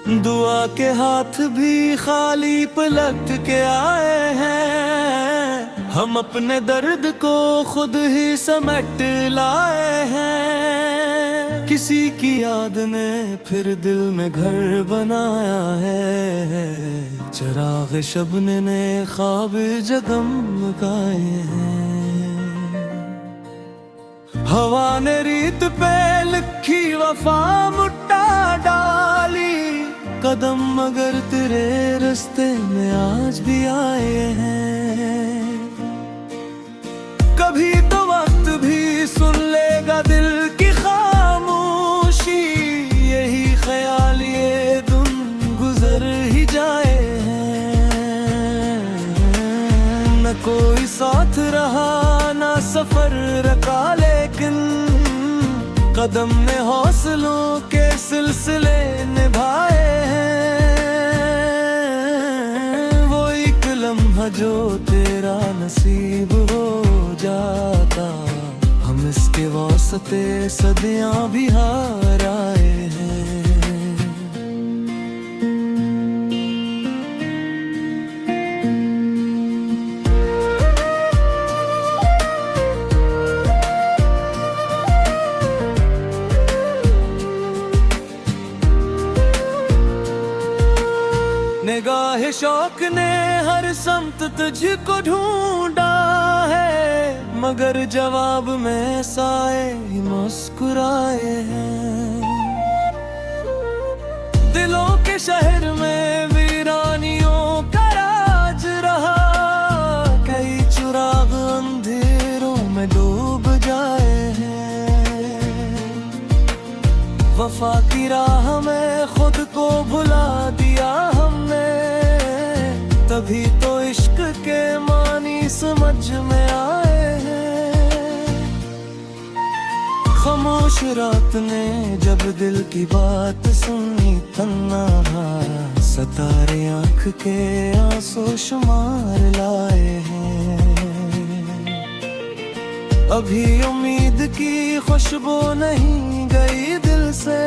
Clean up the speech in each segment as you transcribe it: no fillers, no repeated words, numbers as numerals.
दुआ के हाथ भी खाली पलट के आए हैं, हम अपने दर्द को खुद ही समेट लाए हैं। किसी की याद ने फिर दिल में घर बनाया है, चिराग शबने ने ख्वाब जगमगाए हैं। हवा ने रीत पे लिखी वफा मुट्टा डाली, कदम मगर तेरे रास्ते में आज भी आए हैं। कभी तो वक्त भी सुन लेगा दिल की खामोशी, यही ख्याल ये दिन गुजर ही जाए हैं। न कोई साथ रहा ना सफर रखा, लेकिन कदम ने हौसलों के सिलसिले निभाए हैं। वो एक लम्हा जो तेरा नसीब हो जाता, हम इसके वास्ते सदियां भी हार आए हैं। निगाह शौक ने हर समत तुझको ढूंढा है, मगर जवाब में साए ही मुस्कुराए हैं। दिलों के शहर में वीरानियों का राज रहा, कई चिराग अंधेरों में डूब जाए हैं। वफा की राह में खुद को भुला दिया हमने, तभी तो इश्क के मानी समझ में आए हैं। खामोश रात ने जब दिल की बात सुनी, तन्हा सितारे आँख के आंसू शुमार लाए हैं। अभी उम्मीद की खुशबू नहीं गई दिल से,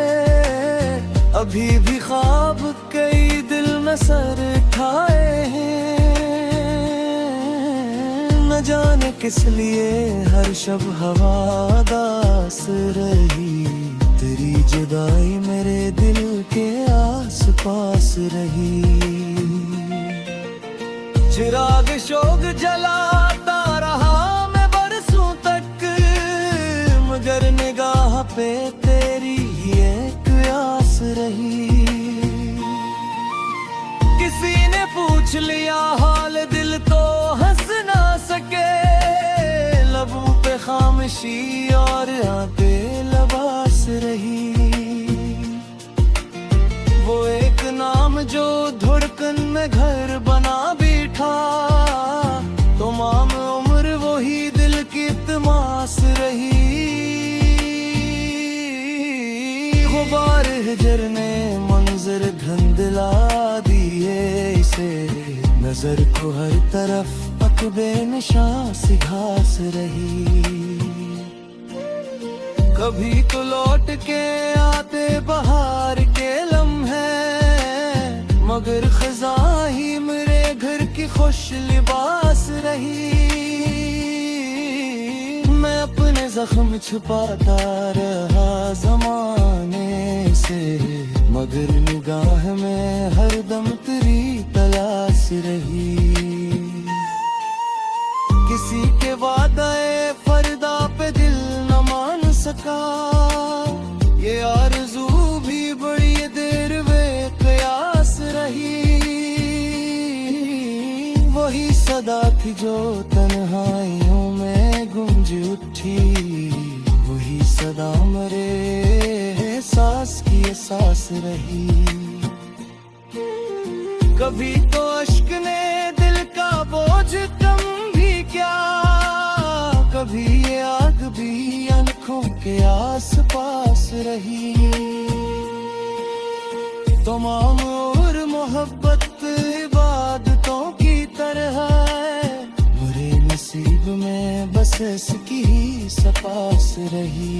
अभी भी ख्वाब कई दिल में सर ठाए हैं। न जाने किस लिए हर शब हवा दास रही, तेरी जुदाई मेरे दिल के आस पास रही। चिराग शोक जलाता रहा मैं बरसों तक, मगर निगाह पे तेरी एक आस रही। किसी ने पूछ लिया हाल दिल तो हंस ना सके, लबों पे खामोशी और आंखें लबास रही। वो एक नाम जो धड़कन में घर बना बैठा, तमाम उम्र वही दिल की तमास रही। गुबार हिजर ने मंजर धुंधला दिए इसे, नजर को हर तरफ अकबे निशान सी घास रही। कभी तो लौट के आते बहार के लम्हे, मगर खज़ा ही मेरे घर की खुश लिबास रही। मैं अपने जख्म छुपाता रहा जमाने से, मगर निगाह में हरदम तेरी तलाश रही। किसी के वादे फरदा पे दिल न मान सका, ये आरज़ू भी बड़ी देर वे कयास रही। वही सदा थी जो तन्हाइयों में गूंज उठी, वही सदा मरे सांस की सांस रही। कभी तो अश्क ने दिल का बोझ कम भी क्या, कभी ये आग भी आंखों के आस पास रही। तमाम और मोहब्बत इबादतों की तरह है, बुरे नसीब में बस इसकी ही सपास रही।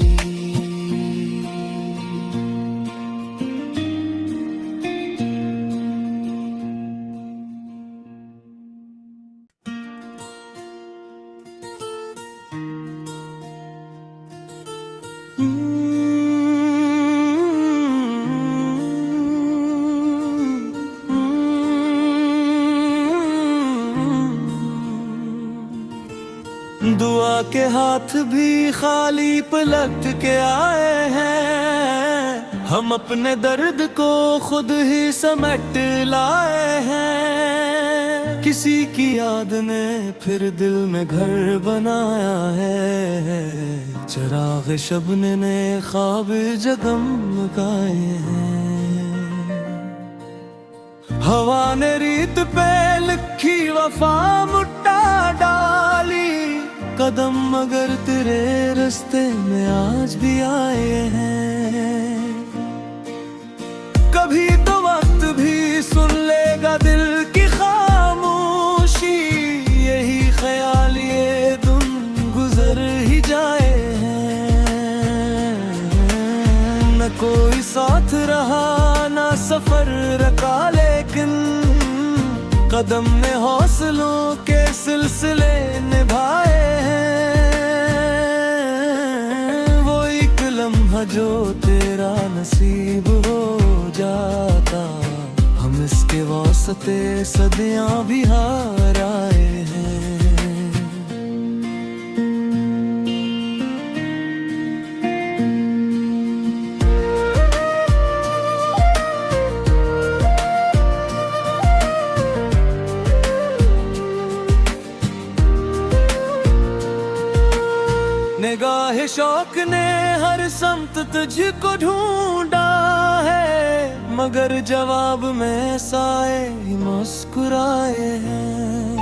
हाथ भी खाली पलट के आए हैं, हम अपने दर्द को खुद ही समेट लाए हैं। किसी की याद ने फिर दिल में घर बनाया है, चिराग शबने ने ख्वाब जगमगाए हैं। हवा ने रीत पे लिखी वफा मुट्टा डाली, कदम मगर तेरे रास्ते में आज भी आए हैं। कभी तो वक्त भी सुन लेगा दिल की खामोशी, यही ख्याल ये दिन गुजर ही जाए हैं। न कोई साथ रहा ना सफर रखा, लेकिन कदम ने हौसलों के सिलसिले निभाए हैं। वो एक लम्हा जो तेरा नसीब हो जाता, हम इसके वास्ते सदियां भी हार आए हैं। निगाह शौक ने हर समत तुझको ढूंढा है, मगर जवाब में साए ही मुस्कुराए हैं।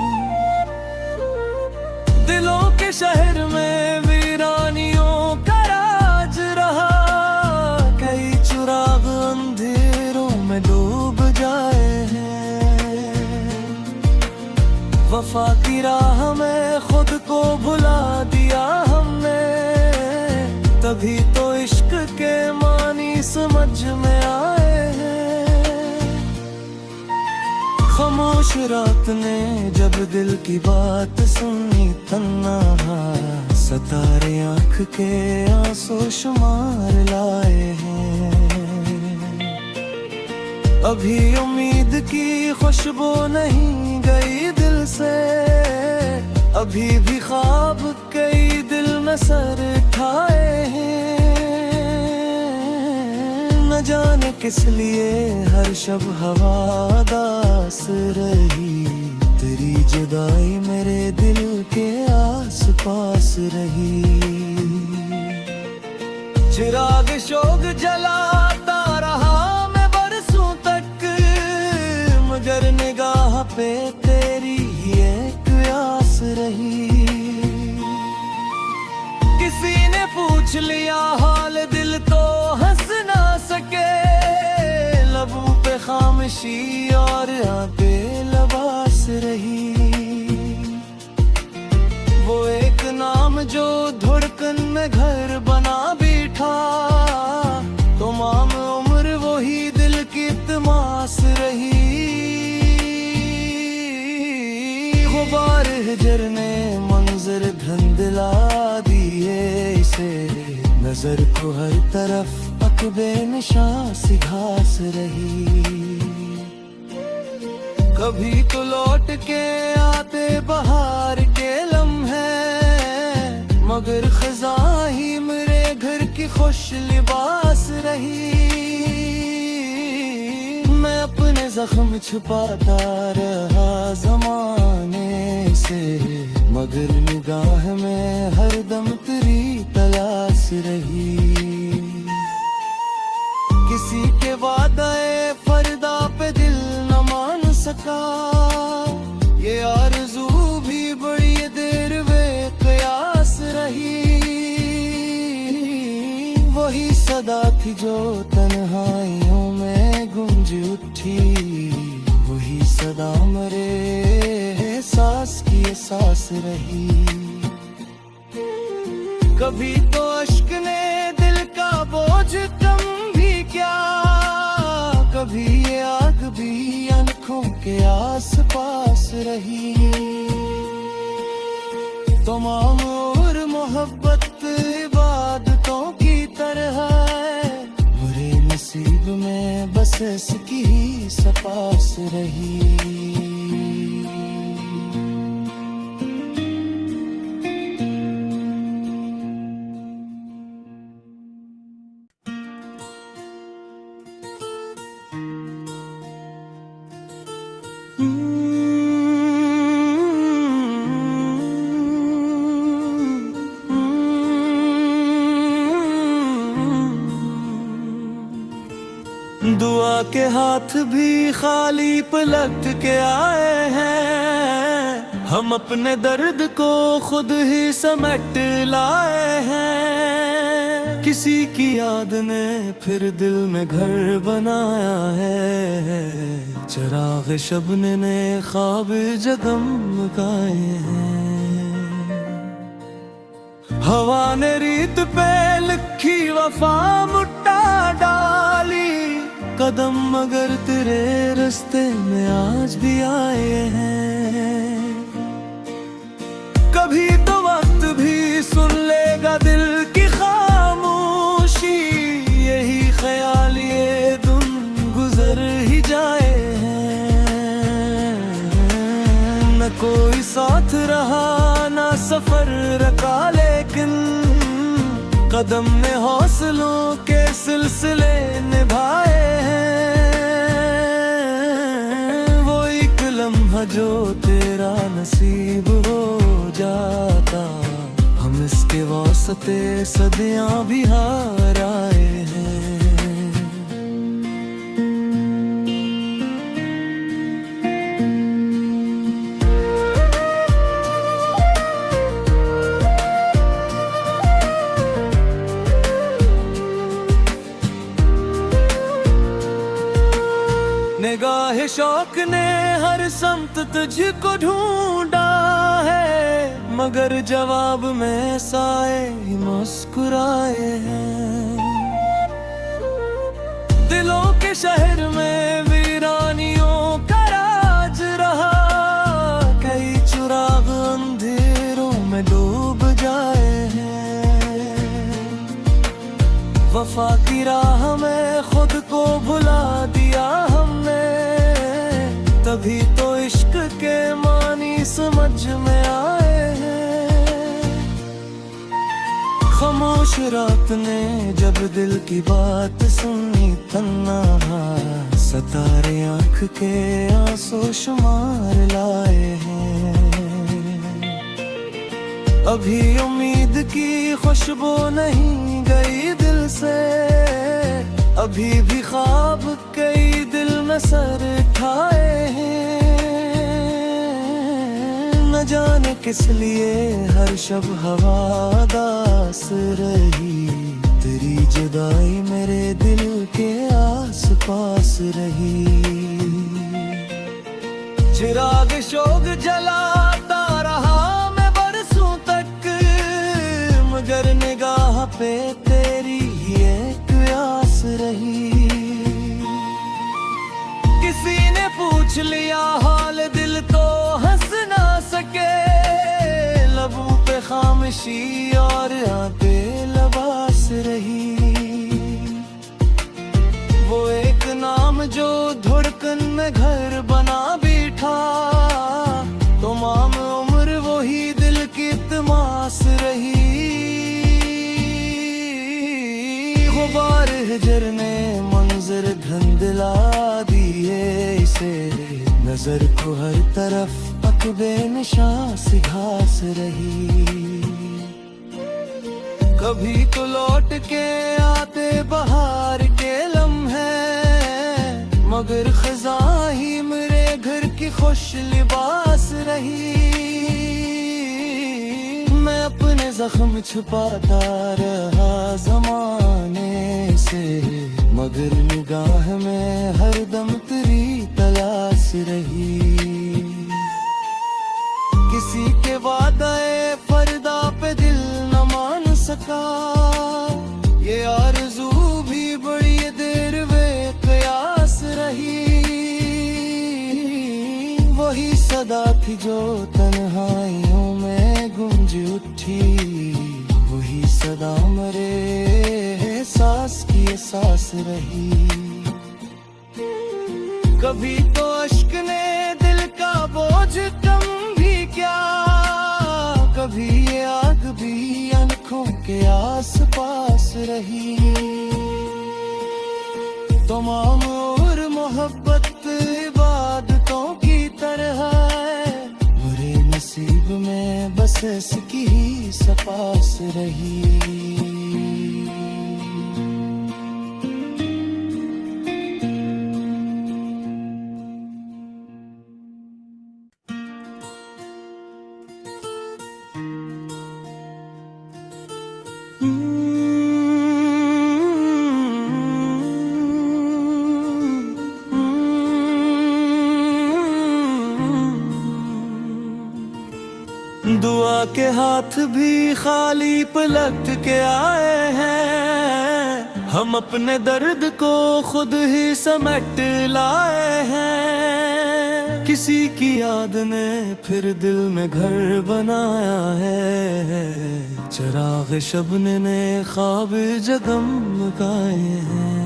दिलों के शहर में वीरानियों का राज रहा, कई चिराग अंधेरों में डूब जाए हैं। वफा की राह में खुद को भुला दिया हमने, तभी तो इश्क के मानी समझ में आए हैं। खामोश रात ने जब दिल की बात सुनी, तन्हा सतारे आँख के आंसू शुमार लाए हैं। अभी उम्मीद की खुशबू नहीं गई दिल से, अभी भी ख्वाब कई दिल में सर ठाए हैं। न जाने किस लिए हर शब हवा दास रही, तेरी जुदाई मेरे दिल के आस पास रही। चिराग शोक जलाता रहा मैं बरसों तक, मगर निगाह पे तेरी ही एक आस रही। किसी ने पूछ लिया हाल दिल तो हंस ना सके, लबों पे खामोशी और आंखें लबास रही। वो एक नाम जो धड़कन में घर बना बैठा, तमाम उम्र वही दिल की तमास रही। गुबार हिजर ने मंजर धुंधला दिए इसे, नजर को हर तरफ अकबे निशान सी घास रही। कभी तो लौट के आते बहार के लम्हे, मगर खज़ा ही मेरे घर की खुश लिबास रही। मैं अपने जख्म छुपाता रहा जमाने से, मगर निगाह में हरदम तेरी तलाश रही। किसी के वादे फरदा पे दिल न मान सका, ये आरज़ू भी बड़ी देर वे कयास रही। वही सदा थी जो तन्हाइयों में गूंज उठी, वही सदा मरे सांस की सांस रही। कभी तो अश्क ने दिल का बोझ कम भी क्या, कभी ये आग भी आंखों के आस पास रही। तमाम और मोहब्बत इबादतों की तरह है, बुरे नसीब में बस इसकी ही सपास रही। दुआ के हाथ भी खाली पलट के आए हैं, हम अपने दर्द को खुद ही समेट लाए हैं। किसी की याद ने फिर दिल में घर बनाया है, चिराग शबने ने ख्वाब जगमगाए हैं। हवा ने रीत पे लिखी वफा मुट्टा डाली, कदम मगर तेरे रास्ते में आज भी आए हैं। कभी तो वक्त भी सुन लेगा दिल की खामोशी, यही ख्याल ये दिन गुजर ही जाए हैं। न कोई साथ रहा ना सफर रखा, लेकिन कदम ने हौसलों के सिलसिले निभाए हैं। वो एक लम्हा जो तेरा नसीब हो जाता, हम इसके वास्ते सदियां भी हार आए हैं। निगाह शौक ने हर समत तुझको ढूंढा है, मगर जवाब में साए ही मुस्कुराए हैं। दिलों के शहर में वीरानियों का राज रहा, कई चिराग अंधेरों में डूब जाए हैं। वफा की राह में खुद को भुला दिया हमने, तभी तो इश्क के मानी समझ में आए हैं। खामोश रात ने जब दिल की बात सुनी, तन्हा सतारे आंख के आंसू शुमार लाए हैं। अभी उम्मीद की खुशबू नहीं गई दिल से, अभी भी ख्वाब कई दिल में सर ठाए हैं। न जाने किस लिए हर शब हवा दास रही, तेरी जुदाई मेरे दिल के आस पास रही। चिराग शोक जलाता रहा मैं बरसों तक, मगर निगाह पे तेरी एक आस रही। किसी ने पूछ लिया हाल दिल तो हंस ना सके, लबों पे खामोशी और आंखें लबास रही। वो एक नाम जो धड़कन में घर बना बैठा, तमाम उम्र वही दिल की तमास रही। गुबार हिजर ने मंजर धुंधला दिए इसे, नजर को हर तरफ अकबे निशान सी घास रही। कभी तो लौट के आते बहार के लम्हे, मगर खज़ा ही मेरे घर की खुश लिबास रही। मैं अपने जख्म छुपाता रहा जमाने से, मगर निगाह में हरदम तेरी तलाश रही। किसी के वादे फरदा पे दिल न मान सका, ये आरज़ू भी बड़ी देर वे कयास रही। वही सदा थी जो तन्हाइयों में गूंज उठी, वही सदा मरे एहसास की एहसास रही। कभी तो अश्क ने दिल का बोझ कम भी क्या, कभी ये आग भी आंखों के आस पास रही। तमाम और मोहब्बत इबादतों की नसीब में बस इसकी ही सपास रही। दुआ के हाथ भी खाली पलट के आए हैं, हम अपने दर्द को खुद ही समेट लाए हैं। किसी की याद ने फिर दिल में घर बनाया है, चिराग शबने ने ख्वाब जगमगाए हैं।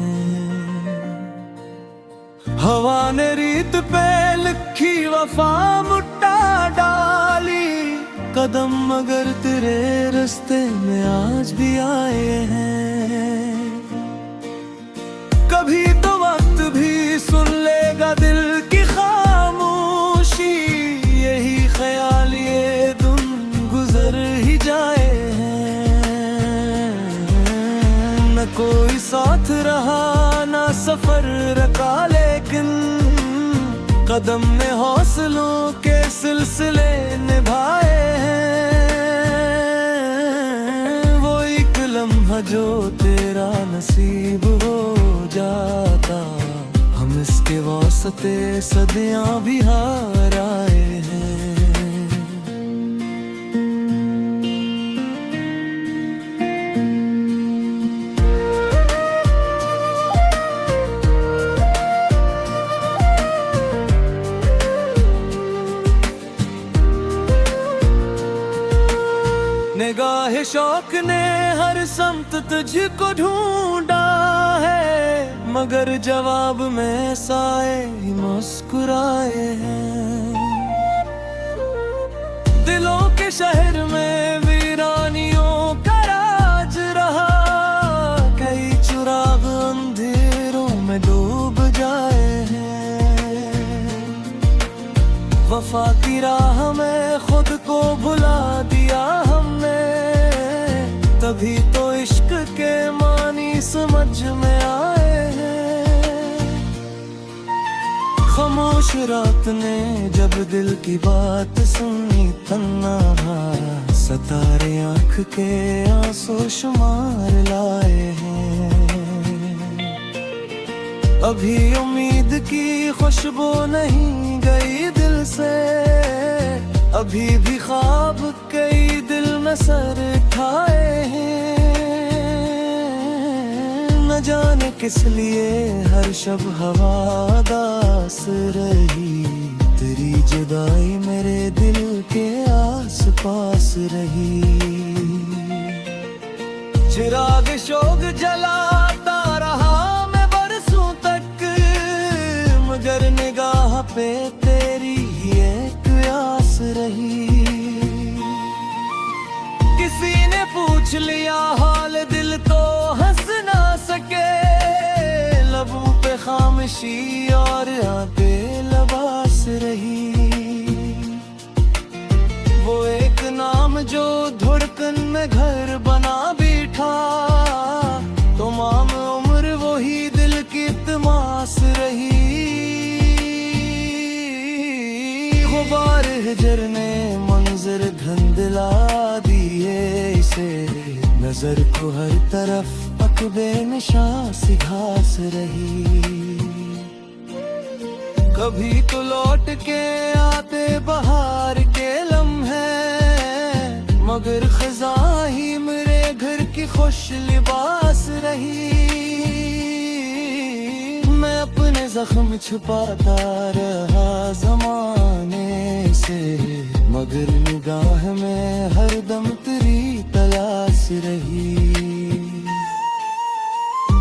हवा ने रीत पे लिखी वफा मुट्टा डाली, कदम मगर तेरे रास्ते में आज भी आए हैं। कभी तो वक्त भी सुन लेगा दिल की खामोशी, यही ख्याल ये दिन गुजर ही जाए हैं। न कोई साथ रहा ना सफर रखा, लेकिन कदम ने हौसलों के सिलसिले निभाए हैं। वो एक लम्हा जो तेरा नसीब हो जाता, हम इसके वास्ते सदियां भी हार आए हैं। निगाह शौक ने हर समत तुझको ढूंढा है, मगर जवाब में साए ही मुस्कुराए हैं। दिलों के शहर में वीरानियों का राज रहा, कई चिराग अंधेरों में डूब जाए हैं। वफा की राह में खुद को भुला दिया हमने, तभी तो इश्क के मानी समझ में आए हैं। खामोश रात ने जब दिल की बात सुनी, तन्हा सतारे आँख के आंसू शुमार लाए हैं। अभी उम्मीद की खुशबू नहीं गई दिल से, अभी भी ख्वाब कई दिल में सर ठाए हैं। न जाने किस लिए हर शब हवादास रही, तेरी जुदाई मेरे दिल के आस पास रही। चिराग शोक जलाता रहा मैं बरसों तक, मगर निगाह पे तेरी ही एक आस रही। किसी ने पूछ लिया हाल दिल तो हंस ना सके, लबों पे खामोशी और आंखें लबास रही। वो एक नाम जो धड़कन में घर बना बैठा, तमाम उम्र वही दिल की तमास रही। गुबार हिजर ने मंजर धुंधला दिए इसे, नजर को हर तरफ अकबे निशान सी घास रही। कभी तो लौट के आते बहार के लम्हे, मगर खज़ा ही मेरे घर की खुश लिबास रही। मैं अपने जख्म छुपाता रहा जमाने से, मगर निगाह में हर दम तेरी तलाश रही।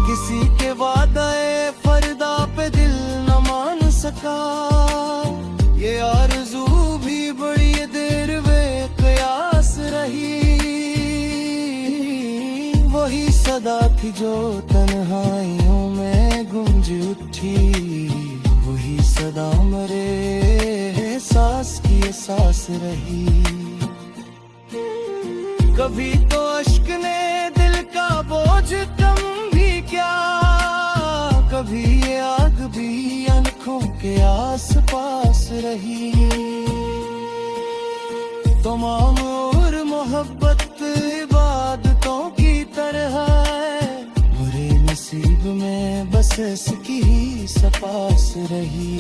किसी के वादे फरदा पे दिल न मान सका, ये आरज़ू भी बड़ी देर बेक़यास रही। वही सदा थी जो तन्हाइयों में गूंज उठी, वही सदा मरे सांस की सांस रही। कभी तो अश्क ने दिल का बोझ कम भी क्या, कभी ये आग भी आंखों के आस पास रही। तमाम और मोहब्बत इबादतों की तरह है, बुरे नसीब में बस इसकी ही सपास रही।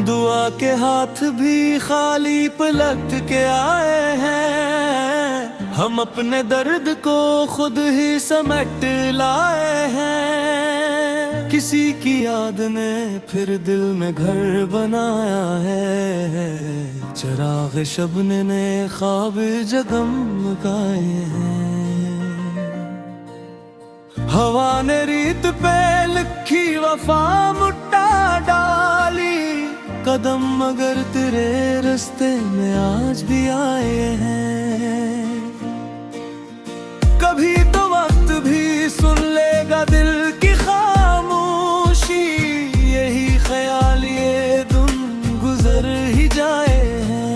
दुआ के हाथ भी खाली पलट के आए हैं, हम अपने दर्द को खुद ही समेट लाए हैं। किसी की याद ने फिर दिल में घर बनाया है, चिराग शबने ने ख्वाब जगमगाए हैं। हवा ने रीत पे लिखी वफा मुट्टा डाली, कदम मगर तेरे रास्ते में आज भी आए हैं। कभी तो वक्त भी सुन लेगा दिल की खामोशी, यही ख्याल ये दिन गुजर ही जाए हैं।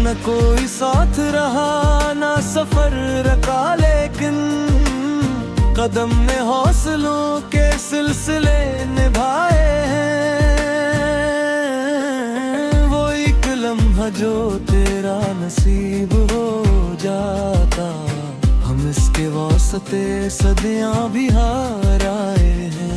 न कोई साथ रहा ना सफर रखा, लेकिन कदम ने हौसलों के सिलसिले निभाए हैं। वो एक लम्हा जो तेरा नसीब हो जाता, हम इसके वास्ते सदियां भी हार आए हैं।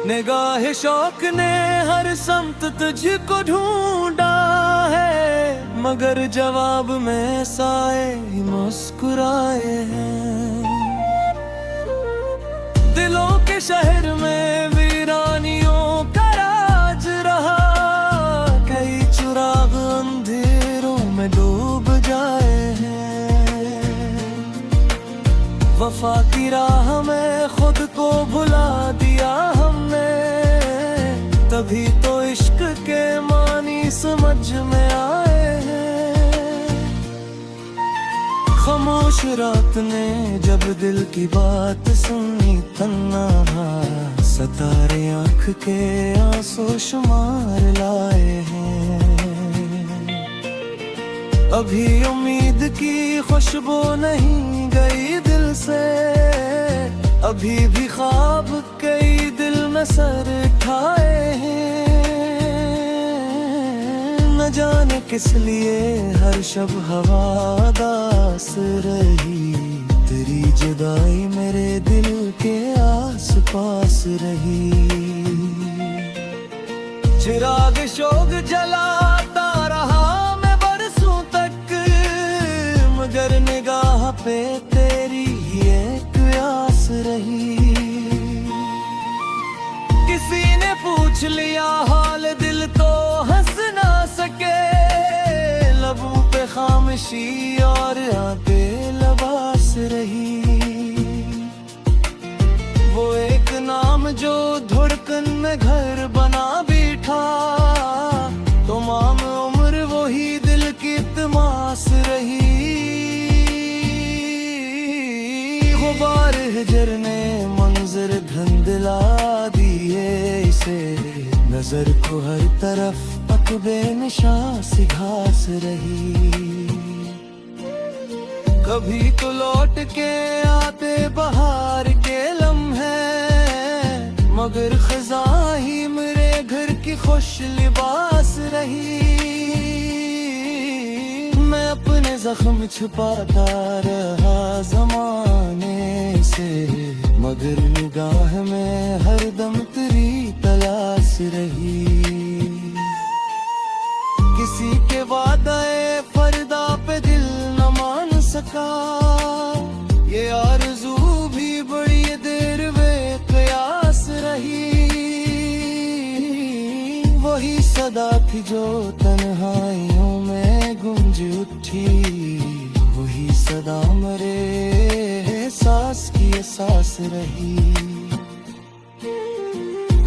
निगाह शौक ने हर समत तुझको ढूंढा है, मगर जवाब में साए ही मुस्कुराए हैं। दिलों के शहर में वीरानियों का राज रहा, कई चिराग अंधेरों में डूब जाए हैं। वफा की राह में खुद को भुला दिया हमने, तभी तो इश्क के मानी समझ में आए हैं। खामोश रात ने जब दिल की बात सुनी, तन्हा सितारे आँख के आंसू शुमार लाए हैं। अभी उम्मीद की खुशबू नहीं गई दिल से, अभी भी ख्वाब कई दिल में सर ठाए हैं। न जाने किस लिए हर शब हवा दास रही, तेरी जुदाई मेरे दिल के आस पास रही। चिराग शोक जलाता रहा मैं बरसों तक, मगर निगाह पे तेरी एक आस रही। किसी ने पूछ लिया हाल दिल तो हंस ना सके, लबों पे खामोशी और आंखें लबास रही। वो एक नाम जो धड़कन में घर बना बैठा, तमाम उम्र वही दिल की तमास रही। गुबार हिजर ने मंजर धुंधला दिए इसे, नजर को हर तरफ अकबे निशान सी घास रही। कभी तो लौट के आते बहार के लम्हे, मगर खज़ा ही मेरे घर की खुश लिबास रही। मैं अपने जख्म छुपाता रहा जमाने से, मगर निगाह में हरदम तेरी तलाश रही। किसी के वादे फरदा पे दिल न मान सका, वही सदा थी जो तन्हाइयों में गूंज उठी, वही सदा मरे सांस की सांस रही।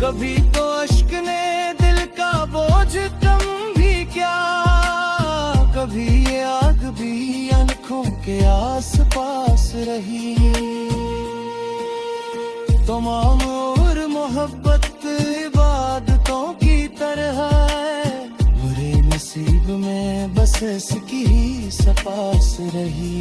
कभी तो अश्क ने दिल का बोझ कम भी क्या, कभी ये आग भी आंखों के आस पास रही। तमाम और मोहब्बत इबादतों की तरह है, बुरे नसीब में बस इसकी ही सपास रही।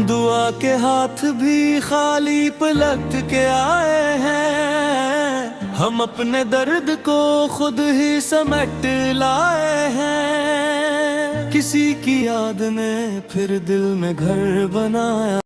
दुआ के हाथ भी खाली पलट के आए हैं, हम अपने दर्द को खुद ही समेट लाए हैं। किसी की याद ने फिर दिल में घर बनाया।